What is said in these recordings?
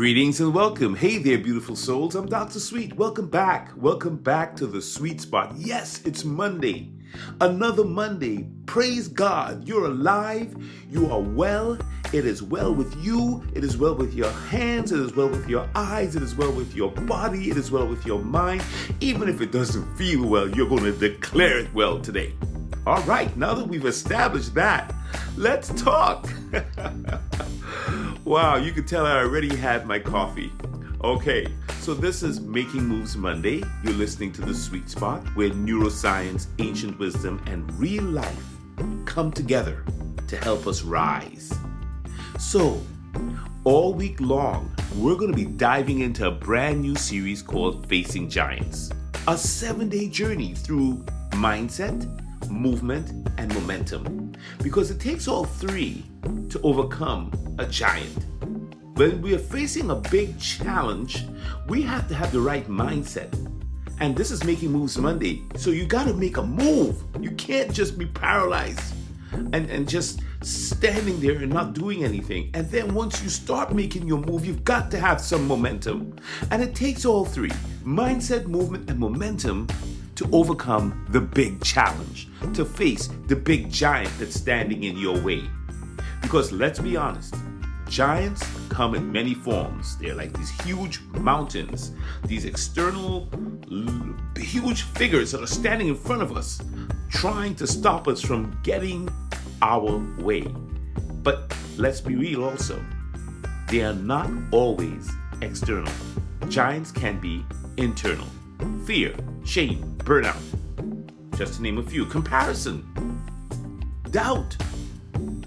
Greetings and welcome. Hey there, beautiful souls. I'm Dr. Sweet. Welcome back. Welcome back to the Sweet Spot. Yes, it's Monday. Another Monday. Praise God. You're alive. You are well. It is well with you. It is well with your hands. It is well with your eyes. It is well with your body. It is well with your mind. Even if it doesn't feel well, you're going to declare it well today. All right. Now that we've established that, let's talk. Wow, you can tell I already had my coffee. Okay, so this is Making Moves Monday. You're listening to The Sweet Spot, where neuroscience, ancient wisdom, and real life come together to help us rise. So, all week long, we're going to be diving into a brand new series called Facing Giants, a 7-day journey through mindset, movement, and momentum, because it takes all three to overcome a giant. When we are facing a big challenge, we have to have the right mindset. And this is Making Moves Monday. So you got to make a move. You can't just be paralyzed and just standing there and not doing anything. And then once you start making your move, you've got to have some momentum. And it takes all three, mindset, movement, and momentum, to overcome the big challenge, to face the big giant that's standing in your way. Because let's be honest, giants come in many forms. They're like these huge mountains, these external huge figures that are standing in front of us, trying to stop us from getting our way. But let's be real also, they are not always external. Giants can be internal. Fear, shame, burnout, just to name a few. Comparison, doubt,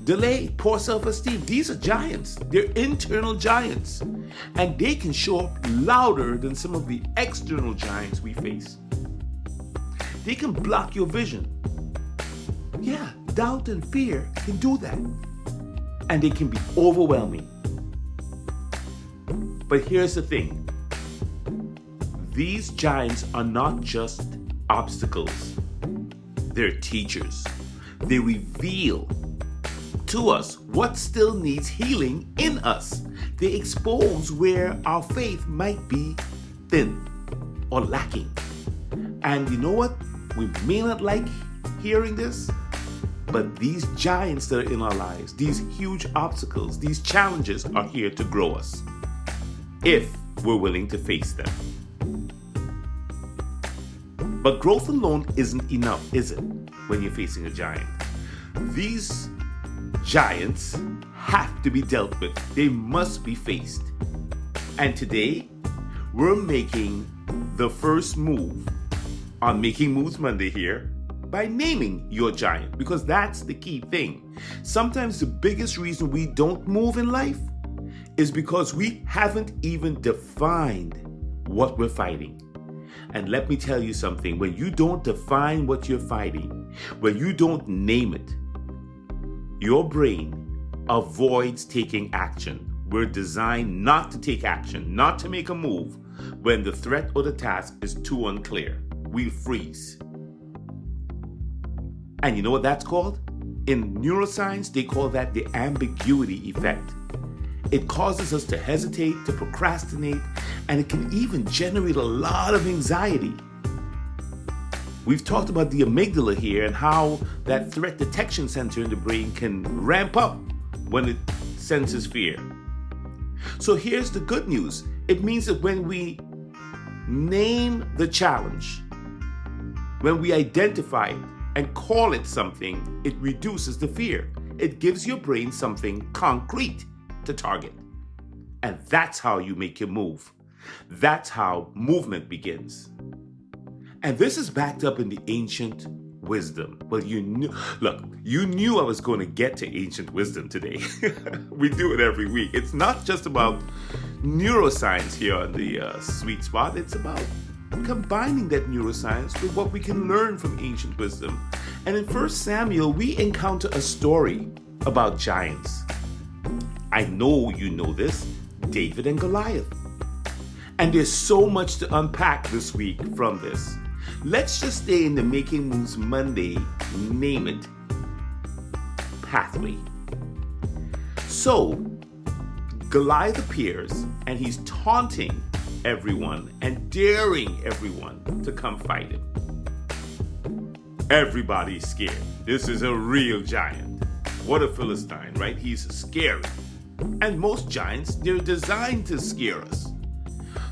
delay, poor self-esteem. These are giants. They're internal giants. And they can show up louder than some of the external giants we face. They can block your vision. Yeah, doubt and fear can do that. And they can be overwhelming. But here's the thing. These giants are not just obstacles. They're teachers. They reveal to us what still needs healing in us. They expose where our faith might be thin or lacking. And you know what? We may not like hearing this, but these giants that are in our lives, these huge obstacles, these challenges are here to grow us if we're willing to face them. But growth alone isn't enough, is it, when you're facing a giant? These giants have to be dealt with. They must be faced. And today, we're making the first move on Making Moves Monday here by naming your giant, because that's the key thing. Sometimes the biggest reason we don't move in life is because we haven't even defined what we're fighting. And let me tell you something, when you don't define what you're fighting, when you don't name it, your brain avoids taking action. We're designed not to take action, not to make a move when the threat or the task is too unclear. We freeze. And you know what that's called? In neuroscience, they call that the ambiguity effect. It causes us to hesitate, to procrastinate, and it can even generate a lot of anxiety. We've talked about the amygdala here and how that threat detection center in the brain can ramp up when it senses fear. So here's the good news. It means that when we name the challenge, when we identify it and call it something, it reduces the fear. It gives your brain something concrete to target. And that's how you make your move. That's how movement begins. And this is backed up in the ancient wisdom. Well, you knew I was going to get to ancient wisdom today. We do it every week. It's not just about neuroscience here on the Sweet Spot. It's about combining that neuroscience with what we can learn from ancient wisdom. And in 1 Samuel, we encounter a story about giants. I know you know this, David and Goliath. And there's so much to unpack this week from this. Let's just stay in the Making Moves Monday, name it, pathway. So, Goliath appears and he's taunting everyone and daring everyone to come fight him. Everybody's scared. This is a real giant. What a Philistine, right? He's scary. And most giants, they're designed to scare us.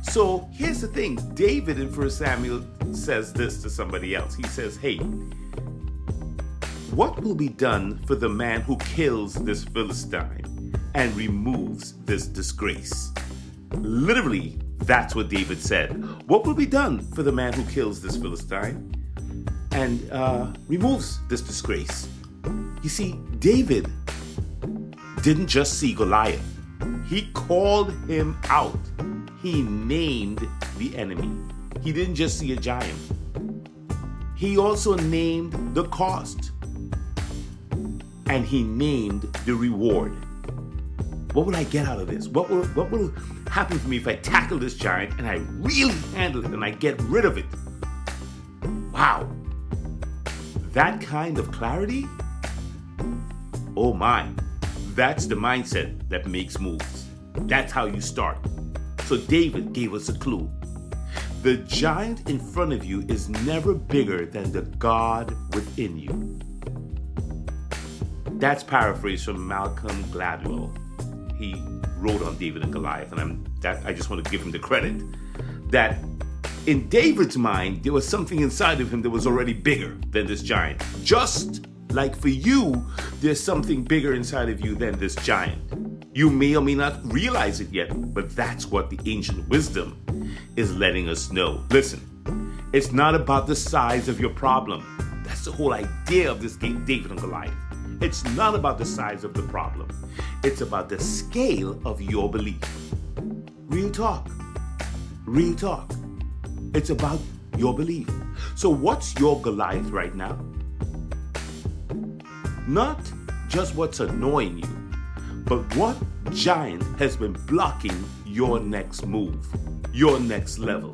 So here's the thing. David in 1 Samuel says this to somebody else. He says, hey, what will be done for the man who kills this Philistine and removes this disgrace? Literally, that's what David said. What will be done for the man who kills this Philistine and removes this disgrace? You see, David didn't just see Goliath. He called him out. He named the enemy. He didn't just see a giant. He also named the cost. And he named the reward. What will I get out of this? What will happen to me if I tackle this giant and I really handle it and I get rid of it? Wow. That kind of clarity? Oh my. That's the mindset that makes moves. That's how you start. So David gave us a clue. The giant in front of you is never bigger than the God within you. That's paraphrased from Malcolm Gladwell. He wrote on David and Goliath, and I just want to give him the credit that in David's mind, there was something inside of him that was already bigger than this giant. Just like for you, there's something bigger inside of you than this giant. You may or may not realize it yet, but that's what the ancient wisdom is letting us know. Listen, it's not about the size of your problem. That's the whole idea of this game, David and Goliath. It's not about the size of the problem. It's about the scale of your belief. Real talk. Real talk. It's about your belief. So what's your Goliath right now? Not just what's annoying you, but what giant has been blocking your next move, your next level?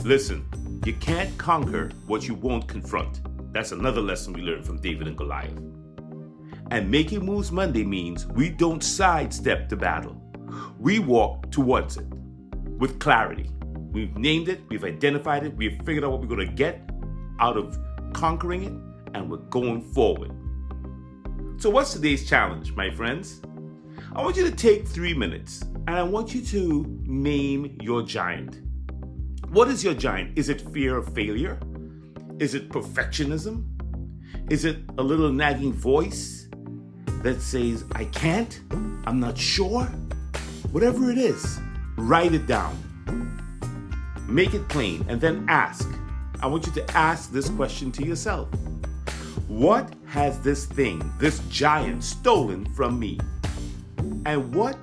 Listen, you can't conquer what you won't confront. That's another lesson we learned from David and Goliath. And Making Moves Monday means we don't sidestep the battle. We walk towards it with clarity. We've named it, we've identified it, we've figured out what we're going to get out of conquering it, and we're going forward. So what's today's challenge, my friends? I want you to take 3 minutes and I want you to name your giant. What is your giant? Is it fear of failure? Is it perfectionism? Is it a little nagging voice that says, I can't, I'm not sure? Whatever it is, write it down. Make it plain and then ask. I want you to ask this question to yourself. What has this thing, this giant, stolen from me? And what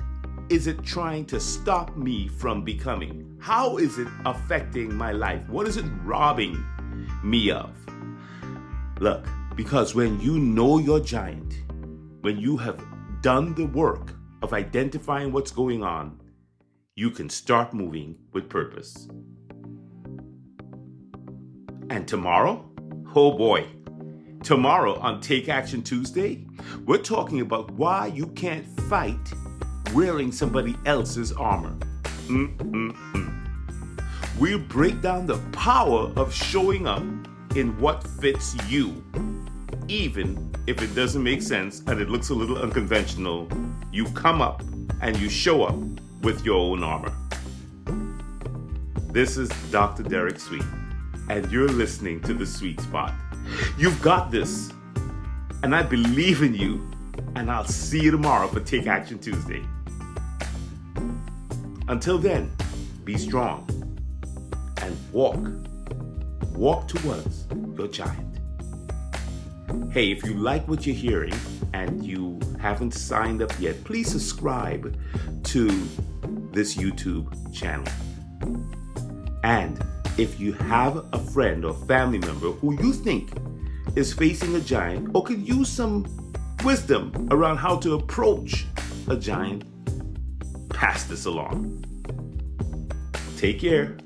is it trying to stop me from becoming? How is it affecting my life? What is it robbing me of? Look, because when you know your giant, when you have done the work of identifying what's going on, you can start moving with purpose. And tomorrow, oh boy, tomorrow on Take Action Tuesday, we're talking about why you can't fight wearing somebody else's armor. We'll break down the power of showing up in what fits you. Even if it doesn't make sense and it looks a little unconventional, you come up and you show up with your own armor. This is Dr. Derek Sweet, and you're listening to The Sweet Spot. You've got this, and I believe in you, and I'll see you tomorrow for Take Action Tuesday. Until then, be strong and walk towards your giant. Hey, if you like what you're hearing and you haven't signed up yet, please subscribe to this YouTube channel. And if you have a friend or family member who you think is facing a giant or could use some wisdom around how to approach a giant, pass this along. Take care.